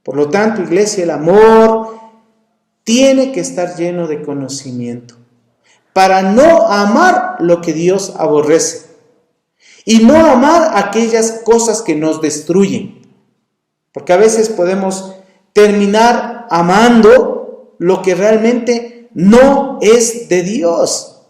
Por lo tanto, iglesia, el amor tiene que estar lleno de conocimiento para no amar lo que Dios aborrece y no amar aquellas cosas que nos destruyen. Porque a veces podemos terminar amando lo que realmente no es de Dios.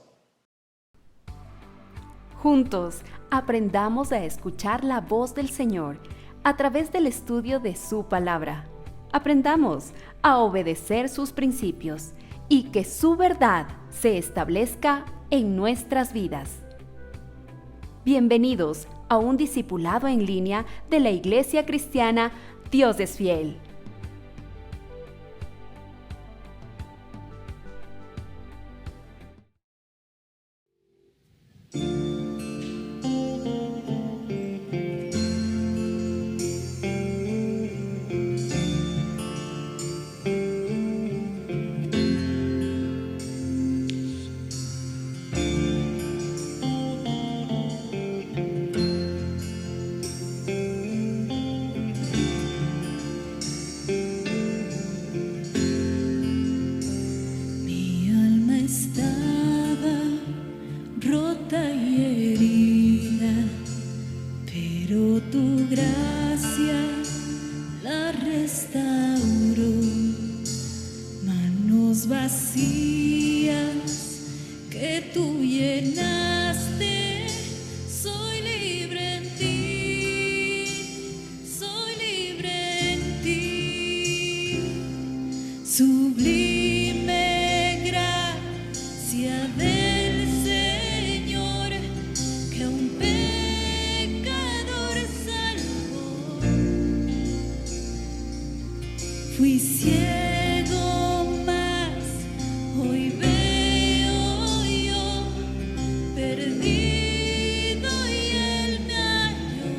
Juntos, aprendamos a escuchar la voz del Señor a través del estudio de su palabra. Aprendamos a obedecer sus principios y que su verdad se establezca en nuestras vidas. Bienvenidos a un discipulado en línea de la Iglesia Cristiana Dios es Fiel. Vacías que tú llenaste, soy libre en ti, soy libre en ti. Sublime gracia del Señor, que a un pecador salvó. Fui ciego, hoy veo yo, perdido y Él me halló,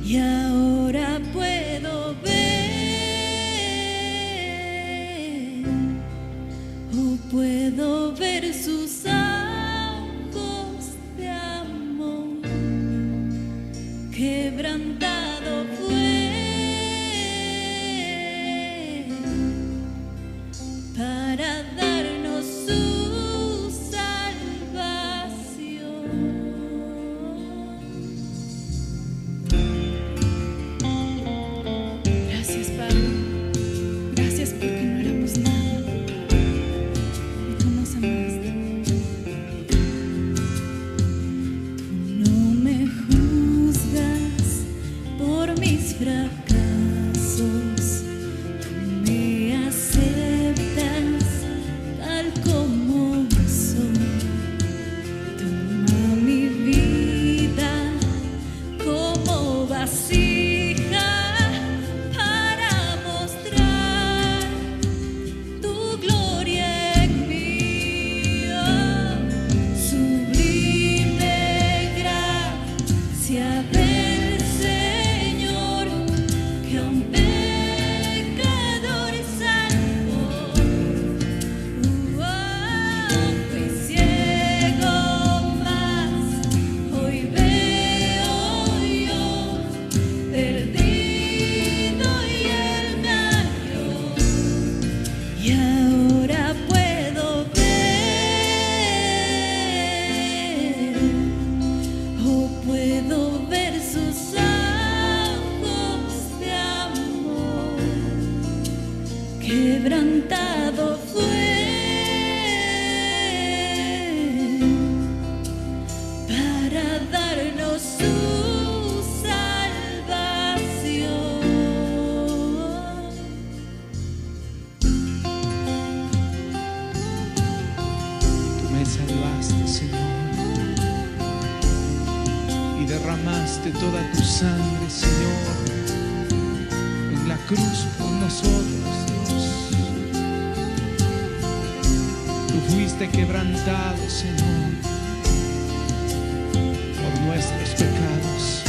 y ahora puedo ver, puedo ver sus ojos de amor, quebrantado fue para darnos su salvación. Gracias, Padre. Gracias porque no éramos nada y tú nos amaste. Tú no me juzgas por mis fracasos, tú me aceptas tal como soy. Toma mi vida como vasija para mostrar tu gloria en mí. Oh, sublime gracia del Señor, que a un pecador salvó. Fui ciego, mas hoy veo yo, perdido y Él me halló, y ahora puedo ver, puedo ver sus ojos de amor, quebrantado fue para darnos su salvación. Tú me salvaste, Señor, y derramaste toda tu sangre, Señor, en la cruz por nosotros, Dios. Tú fuiste quebrantado, Señor, por nuestros pecados.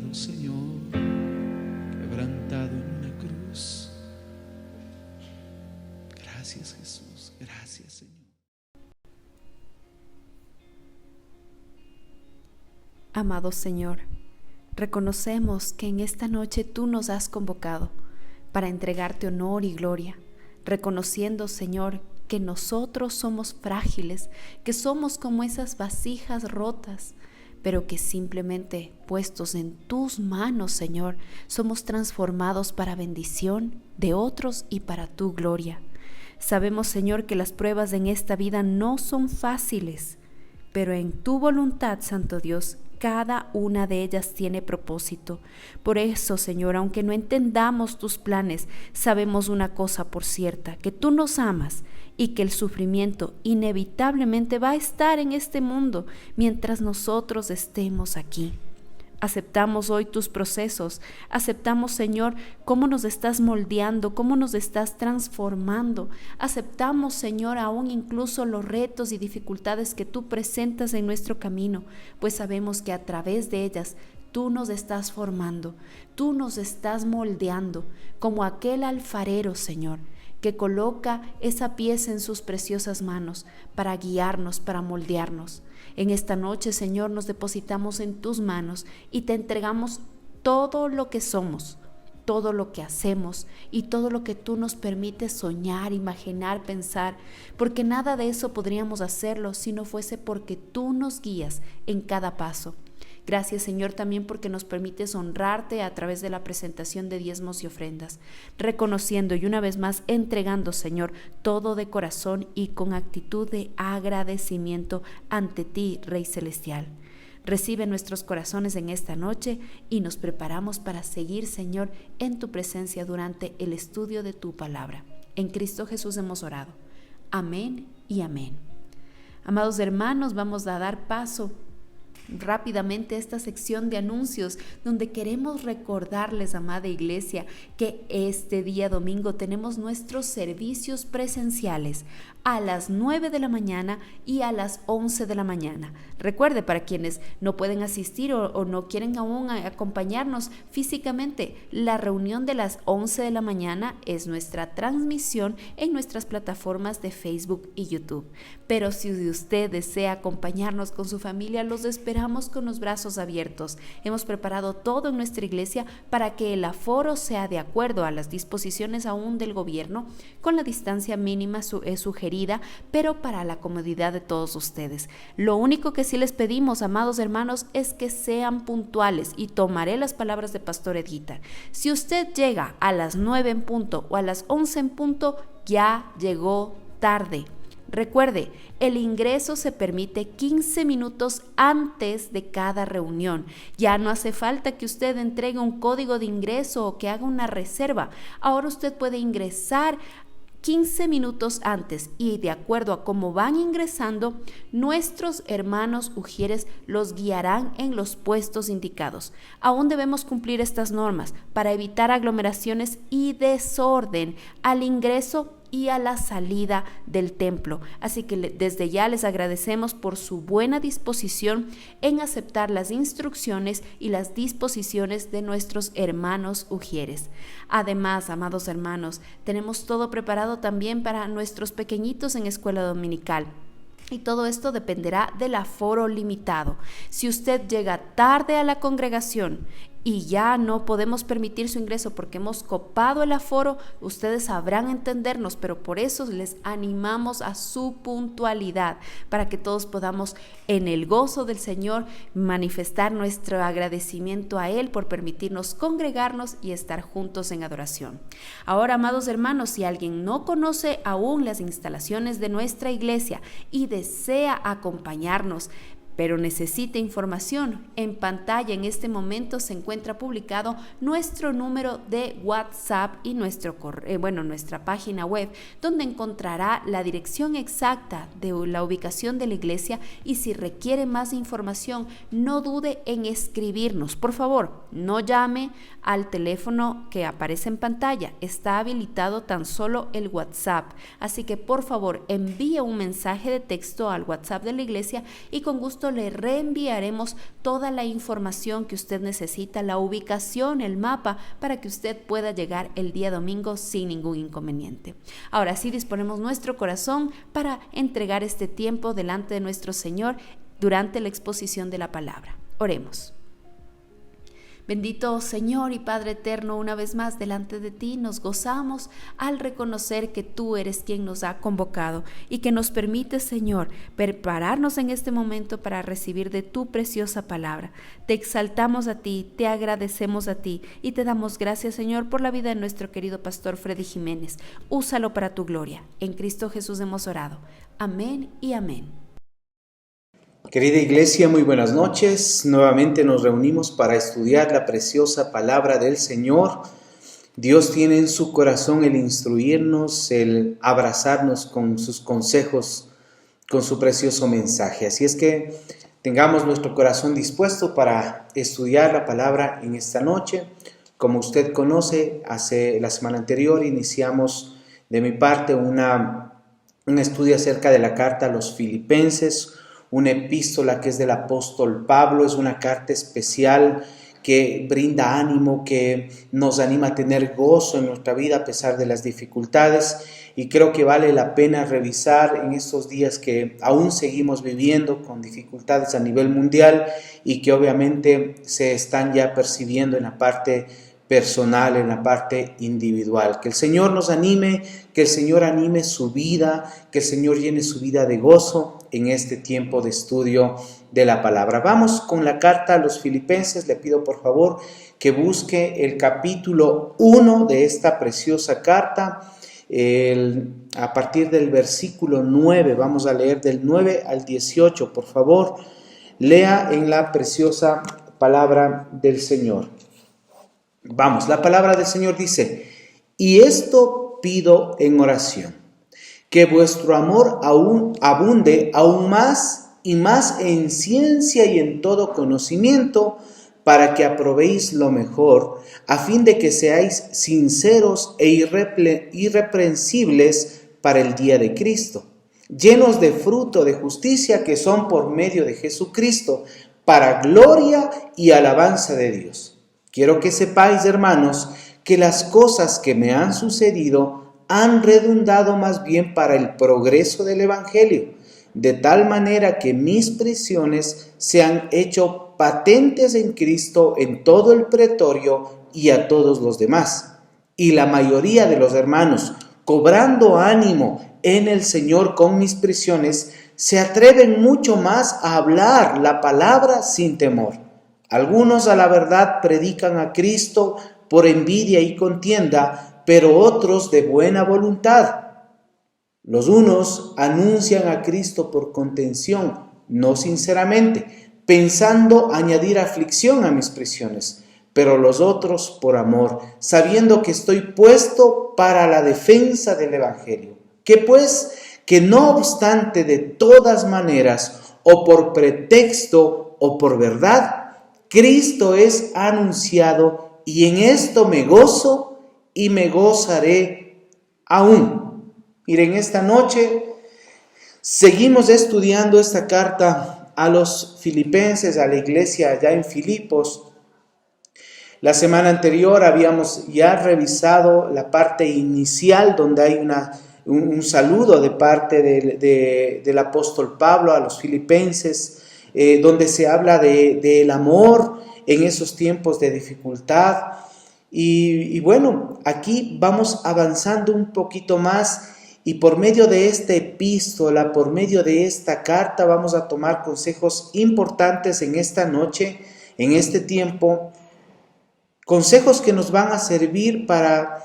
humillado, Señor, quebrantado en una cruz. Gracias, Jesús. Gracias, Señor. Amado Señor, reconocemos que en esta noche tú nos has convocado para entregarte honor y gloria, reconociendo, Señor, que nosotros somos frágiles, que somos como esas vasijas rotas, pero que simplemente puestos en tus manos, Señor, somos transformados para bendición de otros y para tu gloria. Sabemos, Señor, que las pruebas en esta vida no son fáciles, pero en tu voluntad, Santo Dios, cada una de ellas tiene propósito. Por eso, Señor, aunque no entendamos tus planes, sabemos una cosa por cierta, que tú nos amas y que el sufrimiento inevitablemente va a estar en este mundo mientras nosotros estemos aquí. Aceptamos hoy tus procesos, aceptamos, Señor, cómo nos estás moldeando, cómo nos estás transformando. Aceptamos, Señor, aún incluso los retos y dificultades que tú presentas en nuestro camino, pues sabemos que a través de ellas tú nos estás formando, tú nos estás moldeando, como aquel alfarero, Señor, que coloca esa pieza en sus preciosas manos para guiarnos, para moldearnos. En esta noche, Señor, nos depositamos en tus manos y te entregamos todo lo que somos, todo lo que hacemos y todo lo que tú nos permites soñar, imaginar, pensar, porque nada de eso podríamos hacerlo si no fuese porque tú nos guías en cada paso. Gracias, Señor, también porque nos permites honrarte a través de la presentación de diezmos y ofrendas, reconociendo y una vez más entregando, Señor, todo de corazón y con actitud de agradecimiento ante ti, Rey Celestial. Recibe nuestros corazones en esta noche y nos preparamos para seguir, Señor, en tu presencia durante el estudio de tu palabra. En Cristo Jesús hemos orado. Amén y amén. Amados hermanos, vamos a dar paso rápidamente esta sección de anuncios donde queremos recordarles, amada iglesia, que este día domingo tenemos nuestros servicios presenciales a las 9 de la mañana y a las 11 de la mañana. Recuerde, para quienes no pueden asistir o no quieren aún acompañarnos físicamente, la reunión de las 11 de la mañana es nuestra transmisión en nuestras plataformas de Facebook y YouTube. Pero si usted desea acompañarnos con su familia, los esperamos con los brazos abiertos. Hemos preparado todo en nuestra iglesia para que el aforo sea de acuerdo a las disposiciones aún del gobierno, con la distancia mínima sugerida, pero para la comodidad de todos ustedes. Lo único que sí les pedimos, amados hermanos, es que sean puntuales, y tomaré las palabras de Pastor Edguita. Si usted llega a las 9 en punto o a las 11 en punto, ya llegó tarde. Recuerde, el ingreso se permite 15 minutos antes de cada reunión. Ya no hace falta que usted entregue un código de ingreso o que haga una reserva. Ahora usted puede ingresar 15 minutos antes y de acuerdo a cómo van ingresando, nuestros hermanos ujieres los guiarán en los puestos indicados. Aún debemos cumplir estas normas para evitar aglomeraciones y desorden al ingreso y a la salida del templo. Así que desde ya les agradecemos por su buena disposición en aceptar las instrucciones y las disposiciones de nuestros hermanos ujieres. Además, amados hermanos, tenemos todo preparado también para nuestros pequeñitos en escuela dominical. Y todo esto dependerá del aforo limitado. Si usted llega tarde a la congregación y ya no podemos permitir su ingreso porque hemos copado el aforo, ustedes sabrán entendernos, pero por eso les animamos a su puntualidad, para que todos podamos en el gozo del Señor manifestar nuestro agradecimiento a Él por permitirnos congregarnos y estar juntos en adoración. Ahora, amados hermanos, si alguien no conoce aún las instalaciones de nuestra iglesia y desea acompañarnos, pero necesita información, en pantalla en este momento se encuentra publicado nuestro número de WhatsApp y nuestra página web, donde encontrará la dirección exacta de la ubicación de la iglesia, y si requiere más información, no dude en escribirnos. Por favor, no llame al teléfono que aparece en pantalla, está habilitado tan solo el WhatsApp, así que por favor envíe un mensaje de texto al WhatsApp de la iglesia y con gusto Incluso le reenviaremos toda la información que usted necesita, la ubicación, el mapa, para que usted pueda llegar el día domingo sin ningún inconveniente. Ahora sí disponemos nuestro corazón para entregar este tiempo delante de nuestro Señor durante la exposición de la palabra. Oremos. Bendito Señor y Padre eterno, una vez más delante de ti nos gozamos al reconocer que tú eres quien nos ha convocado y que nos permite, Señor, prepararnos en este momento para recibir de tu preciosa palabra. Te exaltamos a ti, te agradecemos a ti y te damos gracias, Señor, por la vida de nuestro querido pastor Freddy Jiménez. Úsalo para tu gloria. En Cristo Jesús hemos orado. Amén y amén. Querida iglesia, muy buenas noches. Nuevamente nos reunimos para estudiar la preciosa palabra del Señor. Dios tiene en su corazón el instruirnos, el abrazarnos con sus consejos, con su precioso mensaje. Así es que tengamos nuestro corazón dispuesto para estudiar la palabra en esta noche. Como usted conoce, la semana anterior iniciamos de mi parte un estudio acerca de la carta a los Filipenses, una epístola que es del apóstol Pablo. Es una carta especial que brinda ánimo, que nos anima a tener gozo en nuestra vida a pesar de las dificultades, y creo que vale la pena revisar en estos días que aún seguimos viviendo con dificultades a nivel mundial y que obviamente se están ya percibiendo en la parte personal, en la parte individual. Que el Señor nos anime, que el Señor anime su vida, que el Señor llene su vida de gozo en este tiempo de estudio de la palabra. Vamos con la carta a los Filipenses. Le pido por favor que busque el capítulo 1 de esta preciosa carta. A partir del versículo 9, vamos a leer del 9 al 18. Por favor, lea en la preciosa palabra del Señor. Vamos, la palabra del Señor dice: y esto pido en oración, que vuestro amor aún abunde aún más y más en ciencia y en todo conocimiento, para que aprobéis lo mejor, a fin de que seáis sinceros e irreprensibles para el día de Cristo, llenos de fruto de justicia que son por medio de Jesucristo, para gloria y alabanza de Dios. Quiero que sepáis, hermanos, que las cosas que me han sucedido han redundado más bien para el progreso del Evangelio, de tal manera que mis prisiones se han hecho patentes en Cristo en todo el pretorio y a todos los demás. Y la mayoría de los hermanos, cobrando ánimo en el Señor con mis prisiones, se atreven mucho más a hablar la palabra sin temor. Algunos a la verdad predican a Cristo por envidia y contienda, pero otros de buena voluntad. Los unos anuncian a Cristo por contención, no sinceramente, pensando añadir aflicción a mis prisiones, pero los otros por amor, sabiendo que estoy puesto para la defensa del Evangelio. Que pues, que no obstante de todas maneras, o por pretexto o por verdad, Cristo es anunciado, y en esto me gozo y me gozaré aún. Miren, esta noche seguimos estudiando esta carta a los Filipenses, a la iglesia allá en Filipos. La semana anterior habíamos ya revisado la parte inicial donde hay un saludo de parte del apóstol Pablo a los Filipenses, donde se habla del amor en esos tiempos de dificultad. Y bueno, aquí vamos avanzando un poquito más, y por medio de esta epístola, por medio de esta carta, vamos a tomar consejos importantes en esta noche, en este tiempo, consejos que nos van a servir para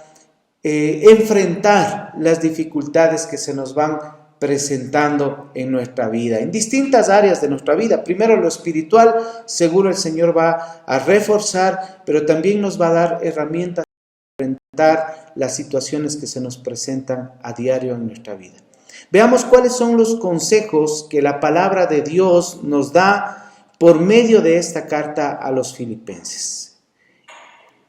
enfrentar las dificultades que se nos van presentando en nuestra vida, en distintas áreas de nuestra vida. Primero lo espiritual, seguro el Señor va a reforzar, pero también nos va a dar herramientas para enfrentar las situaciones que se nos presentan a diario en nuestra vida. Veamos cuáles son los consejos que la palabra de Dios nos da por medio de esta carta a los Filipenses.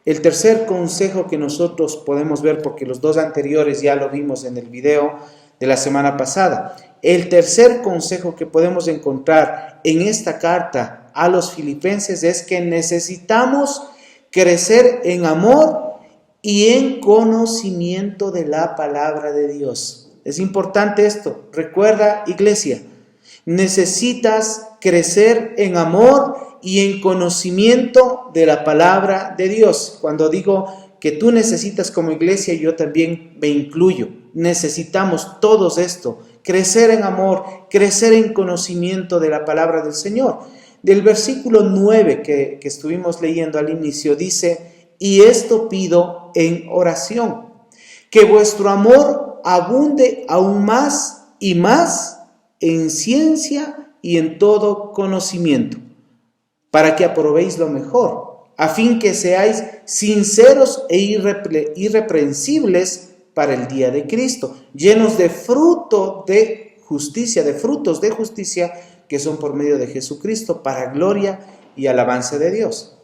El tercer consejo que nosotros podemos ver, porque los dos anteriores ya lo vimos en el video, de la semana pasada. El tercer consejo que podemos encontrar en esta carta a los filipenses es que necesitamos crecer en amor y en conocimiento de la palabra de Dios. Es importante esto. Recuerda, iglesia, necesitas crecer en amor y en conocimiento de la palabra de Dios. Cuando digo que tú necesitas como iglesia, yo también me incluyo. Necesitamos todos esto, crecer en amor, crecer en conocimiento de la palabra del Señor. Del versículo 9 que estuvimos leyendo al inicio, dice: y esto pido en oración, que vuestro amor abunde aún más y más en ciencia y en todo conocimiento, para que aprobéis lo mejor, a fin que seáis sinceros e irreprensibles para el día de Cristo, llenos de frutos de justicia que son por medio de Jesucristo, para gloria y alabanza de Dios.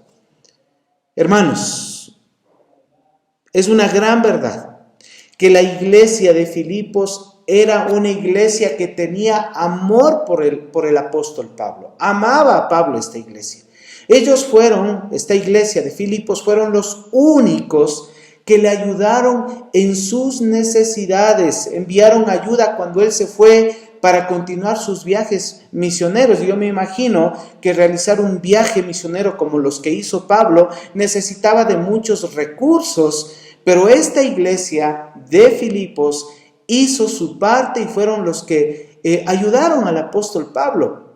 Hermanos, es una gran verdad que la iglesia de Filipos era una iglesia que tenía amor por el apóstol Pablo. Amaba a Pablo esta iglesia. Esta iglesia de Filipos fueron los únicos que le ayudaron en sus necesidades. Enviaron ayuda cuando él se fue para continuar sus viajes misioneros. Yo me imagino que realizar un viaje misionero como los que hizo Pablo necesitaba de muchos recursos, pero esta iglesia de Filipos hizo su parte y fueron los que ayudaron al apóstol Pablo.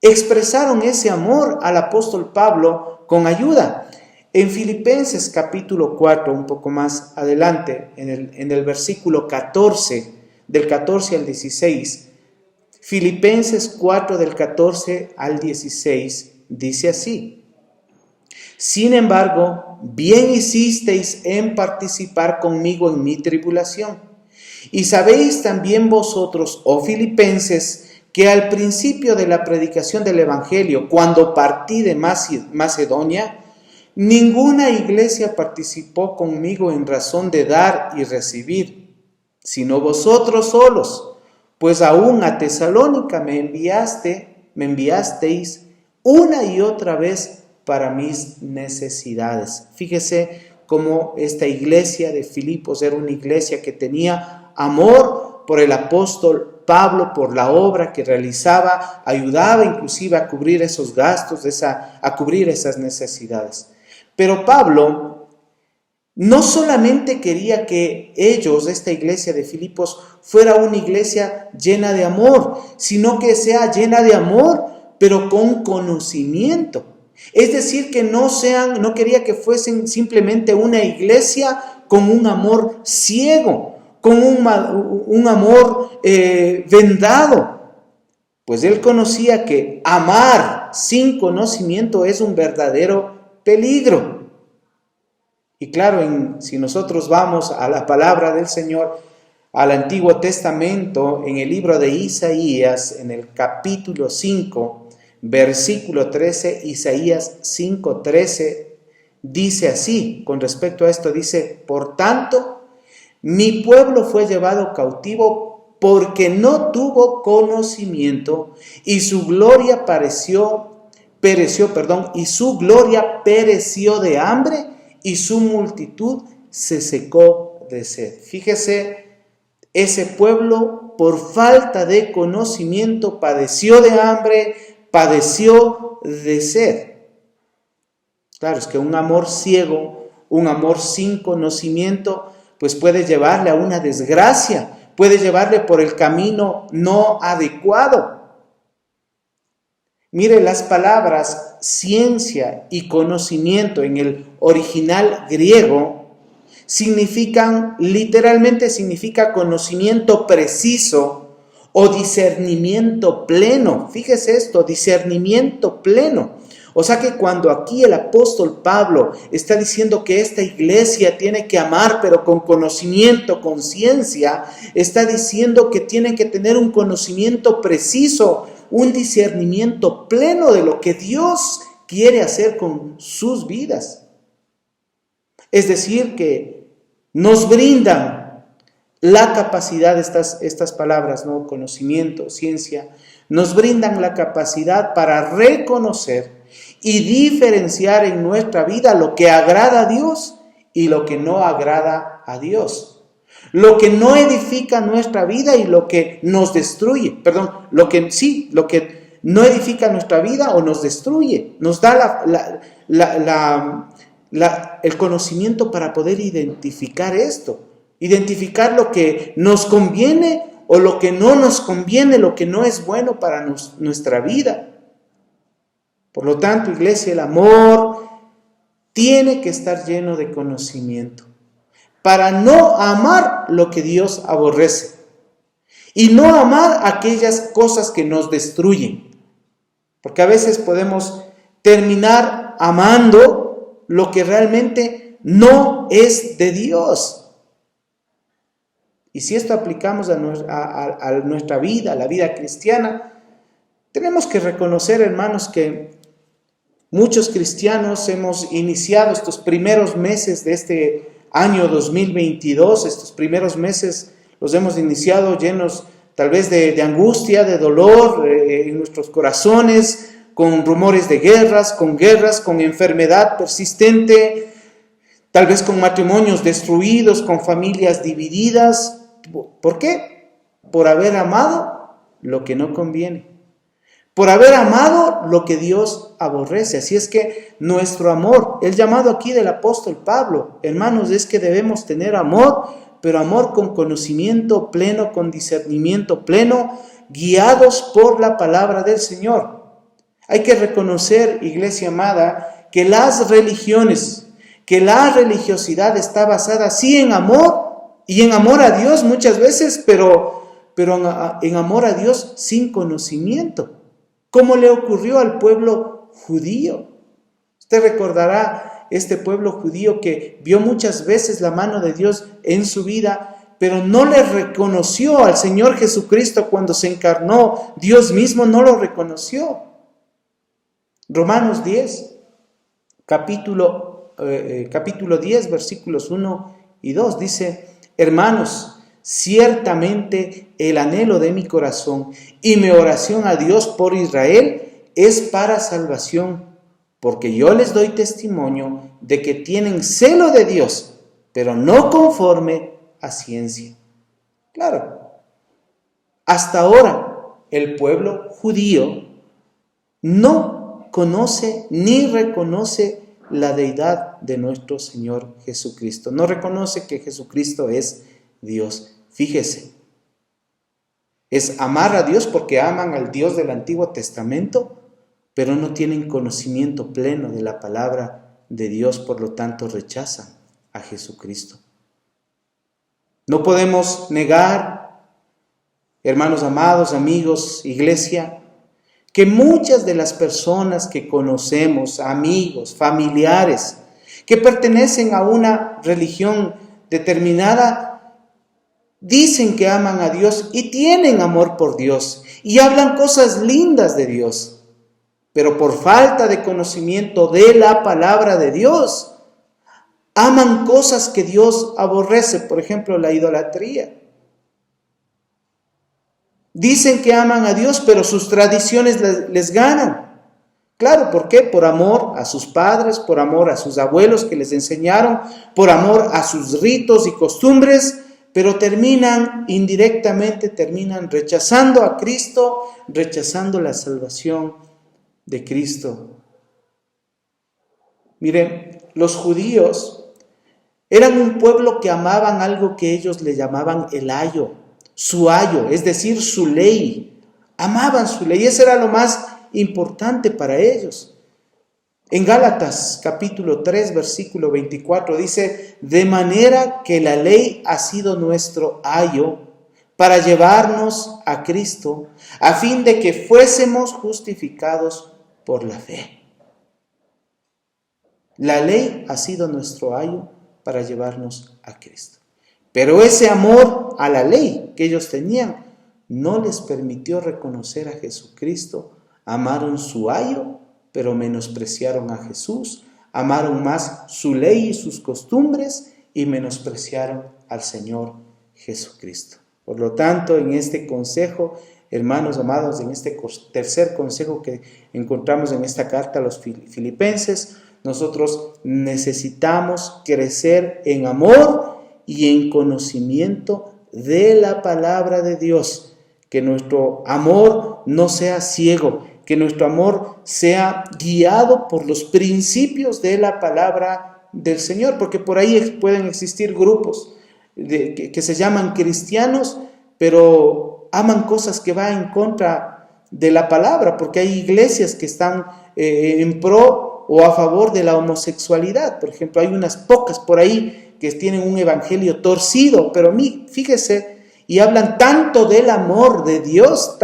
Expresaron ese amor al apóstol Pablo con ayuda. En Filipenses capítulo 4, un poco más adelante, en el versículo 14, del 14 al 16, Filipenses 4 del 14 al 16, dice así: sin embargo, bien hicisteis en participar conmigo en mi tribulación. Y sabéis también vosotros, oh filipenses, que al principio de la predicación del Evangelio, cuando partí de Macedonia, ninguna iglesia participó conmigo en razón de dar y recibir, sino vosotros solos, pues aún a Tesalónica me enviasteis una y otra vez para mis necesidades. Fíjese cómo esta iglesia de Filipos era una iglesia que tenía amor por el apóstol Pablo, por la obra que realizaba, ayudaba inclusive a cubrir esos gastos, a cubrir esas necesidades. Pero Pablo no solamente quería que esta iglesia de Filipos, fuera una iglesia llena de amor, sino que sea llena de amor, pero con conocimiento. Es decir, que no quería que fuesen simplemente una iglesia con un amor ciego, con un amor vendado. Pues él conocía que amar sin conocimiento es un verdadero peligro. Y claro, si nosotros vamos a la palabra del Señor, al Antiguo Testamento, en el libro de Isaías, en el capítulo 5, versículo 13, Isaías 5:13, dice así, con respecto a esto, dice: por tanto, mi pueblo fue llevado cautivo porque no tuvo conocimiento, y su gloria pereció de hambre, y su multitud se secó de sed. Fíjese, ese pueblo por falta de conocimiento padeció de hambre, padeció de sed. Claro, es que un amor ciego, un amor sin conocimiento, pues puede llevarle a una desgracia, puede llevarle por el camino no adecuado. Mire, las palabras ciencia y conocimiento en el original griego literalmente significa conocimiento preciso o discernimiento pleno. Fíjese esto, discernimiento pleno. O sea que cuando aquí el apóstol Pablo está diciendo que esta iglesia tiene que amar, pero con conocimiento, con ciencia, está diciendo que tiene que tener un conocimiento preciso, un discernimiento pleno de lo que Dios quiere hacer con sus vidas. Es decir, que nos brindan la capacidad, estas palabras, ¿no? Conocimiento, ciencia, nos brindan la capacidad para reconocer y diferenciar en nuestra vida lo que agrada a Dios y lo que no agrada a Dios. Lo que no edifica nuestra vida y lo que nos destruye. Perdón, lo que no edifica nuestra vida o nos destruye. Nos da el conocimiento para poder identificar esto. Identificar lo que nos conviene o lo que no nos conviene, lo que no es bueno para nuestra vida. Por lo tanto, iglesia, el amor tiene que estar lleno de conocimiento para no amar lo que Dios aborrece y no amar aquellas cosas que nos destruyen. Porque a veces podemos terminar amando lo que realmente no es de Dios. Y si esto aplicamos a nuestra vida, a la vida cristiana, tenemos que reconocer, hermanos, que muchos cristianos hemos iniciado estos primeros meses de este año 2022, estos primeros meses los hemos iniciado llenos tal vez de angustia, de dolor en nuestros corazones, con rumores de guerras, con enfermedad persistente, tal vez con matrimonios destruidos, con familias divididas. ¿Por qué? Por haber amado lo que no conviene. Por haber amado lo que Dios aborrece. Así es que nuestro amor, el llamado aquí del apóstol Pablo, hermanos, es que debemos tener amor, pero amor con conocimiento pleno, con discernimiento pleno, guiados por la palabra del Señor. Hay que reconocer, iglesia amada, que las religiones, que la religiosidad está basada sí en amor y en amor a Dios muchas veces, pero en amor a Dios sin conocimiento. Como le ocurrió al pueblo judío. Usted recordará este pueblo judío que vio muchas veces la mano de Dios en su vida, pero no le reconoció al Señor Jesucristo cuando se encarnó. Dios mismo no lo reconoció. Romanos 10, capítulo 10, versículos 1 y 2 dice: hermanos, ciertamente el anhelo de mi corazón y mi oración a Dios por Israel es para salvación, porque yo les doy testimonio de que tienen celo de Dios, pero no conforme a ciencia. Claro, hasta ahora el pueblo judío no conoce ni reconoce la deidad de nuestro Señor Jesucristo. No reconoce que Jesucristo es Dios. Fíjese, es amar a Dios porque aman al Dios del Antiguo Testamento, pero no tienen conocimiento pleno de la palabra de Dios, por lo tanto rechazan a Jesucristo. No podemos negar, hermanos amados, amigos, iglesia, que muchas de las personas que conocemos, amigos, familiares, que pertenecen a una religión determinada, dicen que aman a Dios y tienen amor por Dios y hablan cosas lindas de Dios, pero por falta de conocimiento de la palabra de Dios, aman cosas que Dios aborrece, por ejemplo, la idolatría. Dicen que aman a Dios, pero sus tradiciones les ganan. Claro, ¿por qué? Por amor a sus padres, por amor a sus abuelos que les enseñaron, por amor a sus ritos y costumbres, pero indirectamente terminan rechazando a Cristo, rechazando la salvación de Cristo. Miren, los judíos eran un pueblo que amaban algo que ellos le llamaban el ayo, su ayo, es decir, su ley. Amaban su ley, eso era lo más importante para ellos. En Gálatas capítulo 3, versículo 24 dice: de manera que la ley ha sido nuestro ayo para llevarnos a Cristo, a fin de que fuésemos justificados por la fe. La ley ha sido nuestro ayo para llevarnos a Cristo. Pero ese amor a la ley que ellos tenían no les permitió reconocer a Jesucristo. Amaron su ayo, pero menospreciaron a Jesús. Amaron más su ley y sus costumbres y menospreciaron al Señor Jesucristo. Por lo tanto, en este consejo, hermanos amados, en este tercer consejo que encontramos en esta carta a los filipenses, nosotros necesitamos crecer en amor y en conocimiento de la palabra de Dios. Que nuestro amor no sea ciego, que nuestro amor sea guiado por los principios de la palabra del Señor, porque por ahí pueden existir grupos que se llaman cristianos, pero aman cosas que van en contra de la palabra, porque hay iglesias que están en pro o a favor de la homosexualidad. Por ejemplo, hay unas pocas por ahí que tienen un evangelio torcido, pero fíjese, y hablan tanto del amor de Dios,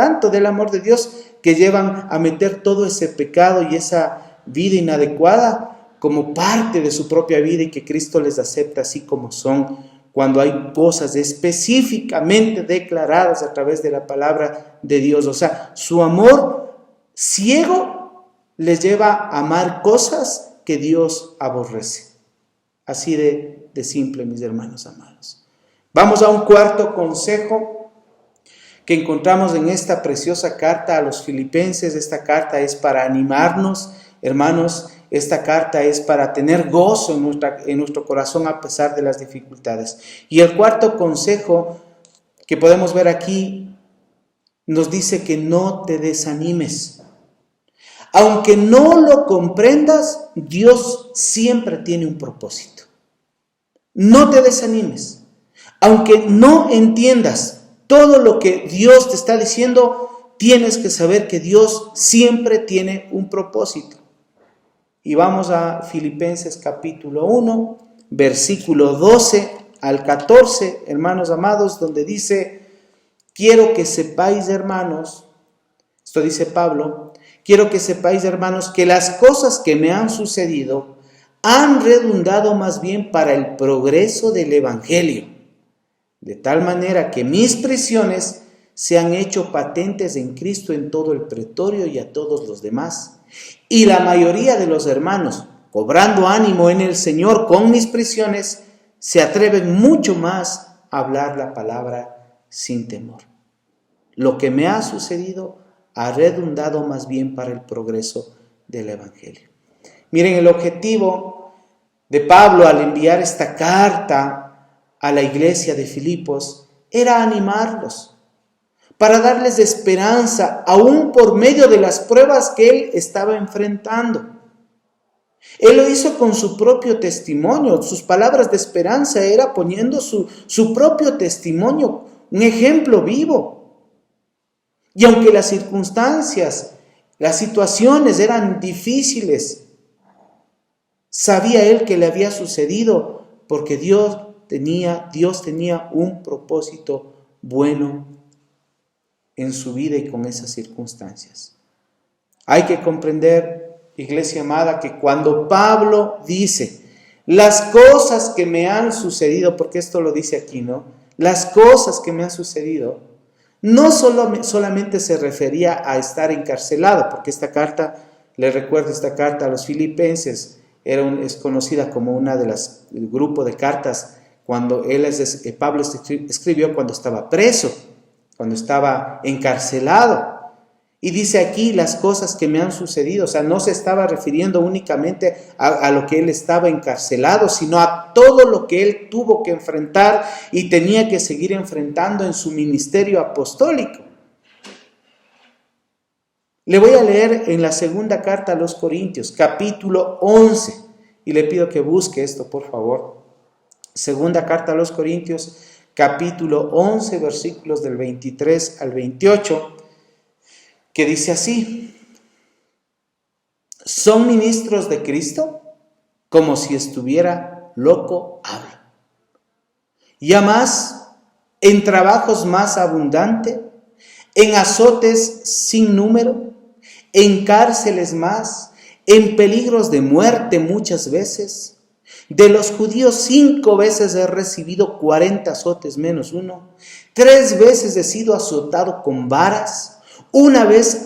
que llevan a meter todo ese pecado y esa vida inadecuada como parte de su propia vida, y que Cristo les acepta así como son, cuando hay cosas específicamente declaradas a través de la palabra de Dios. O sea, su amor ciego les lleva a amar cosas que Dios aborrece. Así de simple, mis hermanos amados. Vamos a un cuarto consejo que encontramos en esta preciosa carta a los filipenses. Esta carta es para animarnos, hermanos. Esta carta es para tener gozo en nuestro corazón a pesar de las dificultades. Y el cuarto consejo que podemos ver aquí nos dice que no te desanimes. Aunque no lo comprendas, Dios siempre tiene un propósito. No te desanimes. Aunque no entiendas todo lo que Dios te está diciendo, tienes que saber que Dios siempre tiene un propósito. Y vamos a Filipenses capítulo 1, versículo 12 al 14, hermanos amados, donde dice: quiero que sepáis, hermanos, esto dice Pablo, quiero que sepáis, hermanos, que las cosas que me han sucedido han redundado más bien para el progreso del evangelio, de tal manera que mis prisiones se han hecho patentes en Cristo en todo el pretorio y a todos los demás. Y la mayoría de los hermanos, cobrando ánimo en el Señor con mis prisiones, se atreven mucho más a hablar la palabra sin temor. Lo que me ha sucedido ha redundado más bien para el progreso del evangelio. Miren, el objetivo de Pablo al enviar esta carta a la iglesia de Filipos era animarlos, para darles esperanza, aún por medio de las pruebas que él estaba enfrentando. Él lo hizo con su propio testimonio. Sus palabras de esperanza era poniendo su propio testimonio, un ejemplo vivo. Y aunque las circunstancias, las situaciones eran difíciles, sabía él que le había sucedido porque Dios tenía un propósito bueno en su vida y con esas circunstancias. Hay que comprender, iglesia amada, que cuando Pablo dice las cosas que me han sucedido, porque esto lo dice aquí, ¿no? Las cosas que me han sucedido, no solamente se refería a estar encarcelado, porque esta carta, les recuerdo, esta carta a los filipenses es conocida como una de las grupo de cartas cuando Pablo escribió cuando estaba preso, cuando estaba encarcelado. Y dice aquí las cosas que me han sucedido. O sea, no se estaba refiriendo únicamente a lo que él estaba encarcelado, sino a todo lo que él tuvo que enfrentar y tenía que seguir enfrentando en su ministerio apostólico. Le voy a leer en la segunda carta a los Corintios, capítulo 11, y le pido que busque esto, por favor. Segunda carta a los Corintios, capítulo 11, versículos del 23 al 28, que dice así: ¿son ministros de Cristo? Como si estuviera loco hablo. Ya más, en trabajos más abundante, en azotes sin número, en cárceles más, en peligros de muerte muchas veces. De los judíos 5 veces he recibido 40 azotes menos uno. 3 veces he sido azotado con varas. 1 vez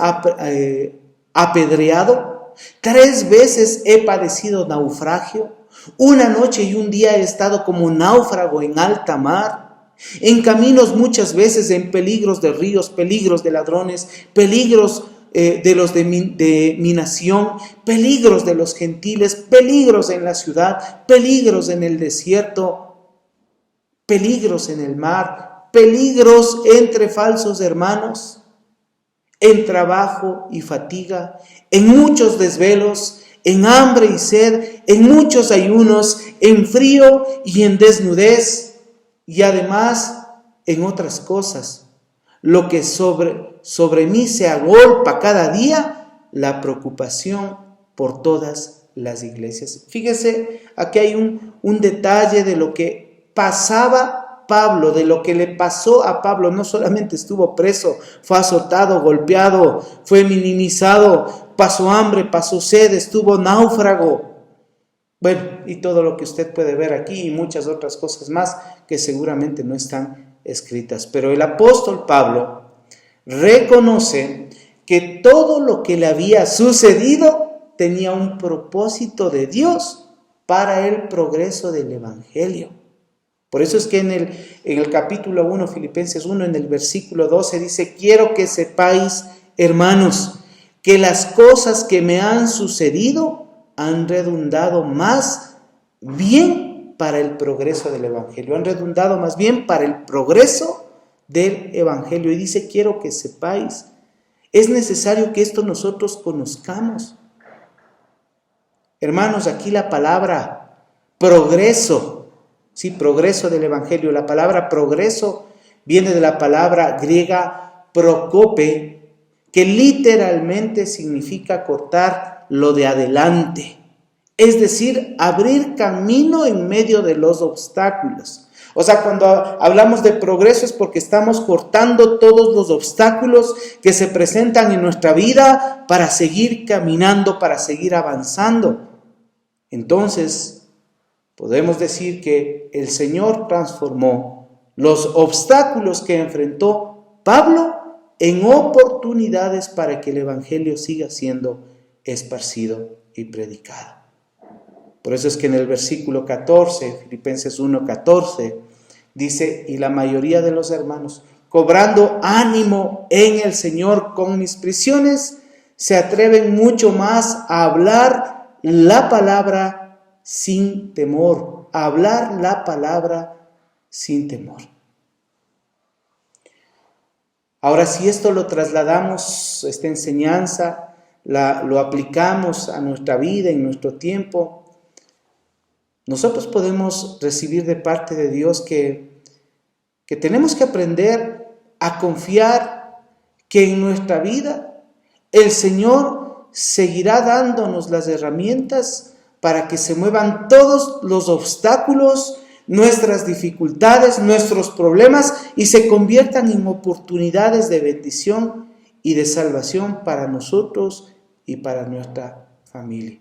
apedreado. 3 veces he padecido naufragio. 1 noche y 1 día he estado como náufrago en alta mar. En caminos muchas veces en peligros de ríos, peligros de ladrones, peligros de los de mi nación, peligros de los gentiles, peligros en la ciudad, peligros en el desierto, peligros en el mar, peligros entre falsos hermanos, en trabajo y fatiga, en muchos desvelos, en hambre y sed, en muchos ayunos, en frío y en desnudez, y además en otras cosas. Lo que sobre mí se agolpa cada día, la preocupación por todas las iglesias. Fíjese, aquí hay un detalle de lo que pasaba Pablo, de lo que le pasó a Pablo. No solamente estuvo preso, fue azotado, golpeado, fue minimizado, pasó hambre, pasó sed, estuvo náufrago. Bueno, y todo lo que usted puede ver aquí y muchas otras cosas más que seguramente no están escritas. Pero el apóstol Pablo reconoce que todo lo que le había sucedido tenía un propósito de Dios para el progreso del evangelio. Por eso es que en el capítulo 1, Filipenses 1, en el versículo 12 dice: quiero que sepáis, hermanos, que las cosas que me han sucedido han redundado más bien para el progreso del evangelio. Han redundado más bien para el progreso del evangelio. Y dice: quiero que sepáis. Es necesario que esto nosotros conozcamos. Hermanos, aquí la palabra progreso, sí, progreso del evangelio. La palabra progreso viene de la palabra griega prokope, que literalmente significa cortar lo de adelante. Es decir, abrir camino en medio de los obstáculos. O sea, cuando hablamos de progreso es porque estamos cortando todos los obstáculos que se presentan en nuestra vida para seguir caminando, para seguir avanzando. Entonces, podemos decir que el Señor transformó los obstáculos que enfrentó Pablo en oportunidades para que el evangelio siga siendo esparcido y predicado. Por eso es que en el versículo 14, Filipenses 1:14, dice: y la mayoría de los hermanos, cobrando ánimo en el Señor con mis prisiones, se atreven mucho más a hablar la palabra sin temor. A hablar la palabra sin temor. Ahora, si esto lo trasladamos, esta enseñanza, lo aplicamos a nuestra vida, en nuestro tiempo, nosotros podemos recibir de parte de Dios que tenemos que aprender a confiar que en nuestra vida el Señor seguirá dándonos las herramientas para que se muevan todos los obstáculos, nuestras dificultades, nuestros problemas, y se conviertan en oportunidades de bendición y de salvación para nosotros y para nuestra familia.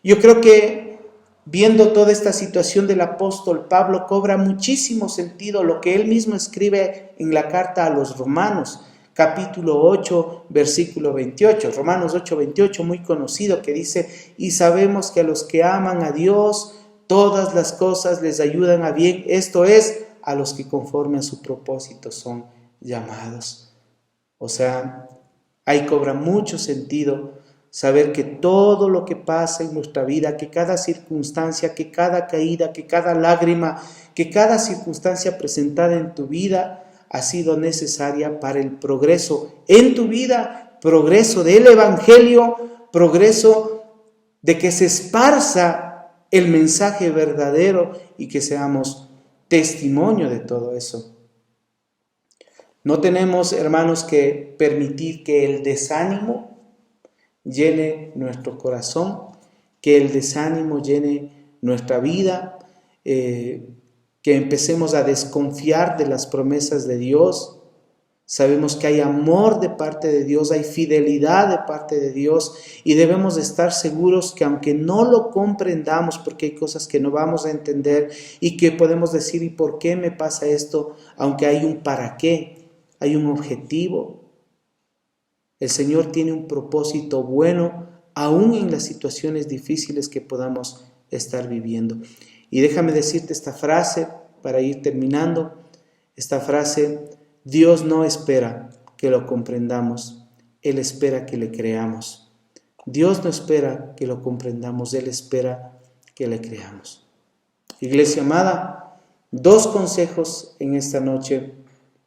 Yo creo que viendo toda esta situación del apóstol Pablo, cobra muchísimo sentido lo que él mismo escribe en la carta a los Romanos, capítulo 8, versículo 28. Romanos 8, 28, muy conocido, que dice: y sabemos que a los que aman a Dios, todas las cosas les ayudan a bien, esto es, a los que conforme a su propósito son llamados. O sea, ahí cobra mucho sentido saber que todo lo que pasa en nuestra vida, que cada circunstancia, que cada caída, que cada lágrima, que cada circunstancia presentada en tu vida ha sido necesaria para el progreso en tu vida, progreso del evangelio, progreso de que se esparza el mensaje verdadero y que seamos testimonio de todo eso. No tenemos, hermanos, que permitir que el desánimo llene nuestro corazón, que el desánimo llene nuestra vida, que empecemos a desconfiar de las promesas de Dios. Sabemos que hay amor de parte de Dios, hay fidelidad de parte de Dios, y debemos de estar seguros que aunque no lo comprendamos, porque hay cosas que no vamos a entender y que podemos decir: ¿y por qué me pasa esto? Aunque hay un para qué, hay un objetivo. El Señor tiene un propósito bueno, aún en las situaciones difíciles que podamos estar viviendo. Y déjame decirte esta frase para ir terminando esta frase: Dios no espera que lo comprendamos, Él espera que le creamos. Dios no espera que lo comprendamos, Él espera que le creamos. Iglesia amada, 2 consejos en esta noche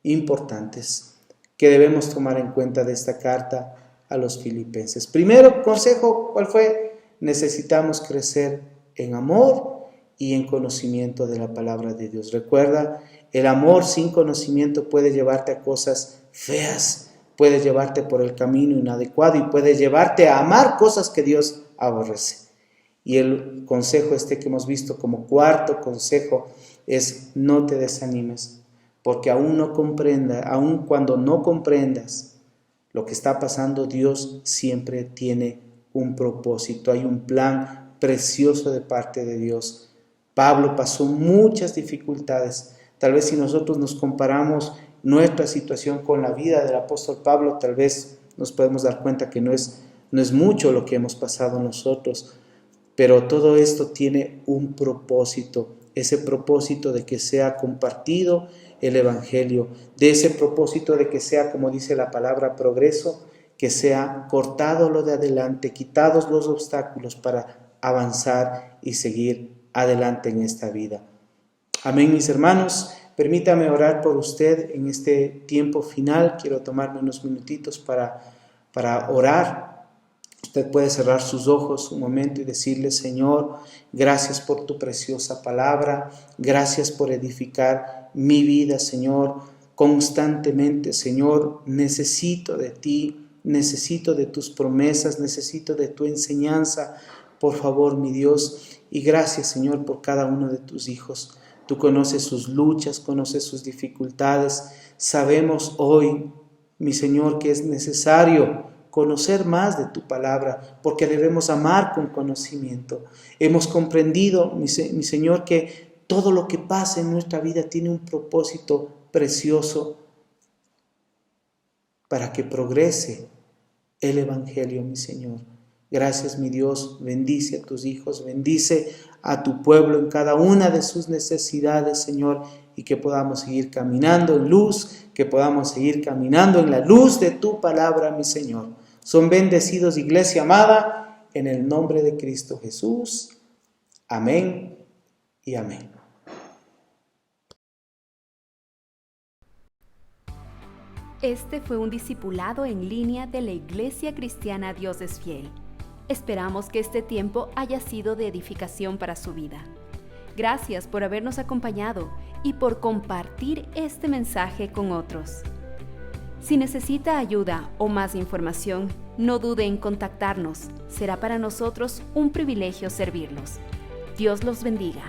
importantes que debemos tomar en cuenta de esta carta a los filipenses. Primero consejo, ¿cuál fue? Necesitamos crecer en amor y en conocimiento de la palabra de Dios. Recuerda, el amor sin conocimiento puede llevarte a cosas feas, puede llevarte por el camino inadecuado y puede llevarte a amar cosas que Dios aborrece. Y el consejo que hemos visto como 4 consejo es: no te desanimes, porque aún cuando no comprendas lo que está pasando, Dios siempre tiene un propósito, hay un plan precioso de parte de Dios. Pablo pasó muchas dificultades. Tal vez si nosotros nos comparamos nuestra situación con la vida del apóstol Pablo, tal vez nos podemos dar cuenta que no es mucho lo que hemos pasado nosotros, pero todo esto tiene un propósito, ese propósito de que sea compartido el Evangelio, de ese propósito de que sea, como dice la palabra, progreso, que sea cortado lo de adelante, quitados los obstáculos para avanzar y seguir adelante en esta vida. Amén, mis hermanos. Permítame orar por usted en este tiempo final. Quiero tomarme unos minutitos para orar. Usted puede cerrar sus ojos un momento y decirle: Señor, gracias por tu preciosa palabra. Gracias por edificar mi vida, Señor. Constantemente, Señor, necesito de ti, necesito de tus promesas, necesito de tu enseñanza. Por favor, mi Dios, y gracias, Señor, por cada uno de tus hijos. Tú conoces sus luchas, conoces sus dificultades. Sabemos hoy, mi Señor, que es necesario conocer más de tu palabra, porque debemos amar con conocimiento. Hemos comprendido, mi Señor, que todo lo que pasa en nuestra vida tiene un propósito precioso para que progrese el Evangelio, mi Señor. Gracias, mi Dios. Bendice a tus hijos, bendice a tu pueblo en cada una de sus necesidades, Señor, y que podamos seguir caminando en luz, que podamos seguir caminando en la luz de tu palabra, mi Señor. Son bendecidos, iglesia amada, en el nombre de Cristo Jesús. Amén y amén. Este fue un discipulado en línea de la Iglesia Cristiana Dios es Fiel. Esperamos que este tiempo haya sido de edificación para su vida. Gracias por habernos acompañado y por compartir este mensaje con otros. Si necesita ayuda o más información, no dude en contactarnos. Será para nosotros un privilegio servirlos. Dios los bendiga.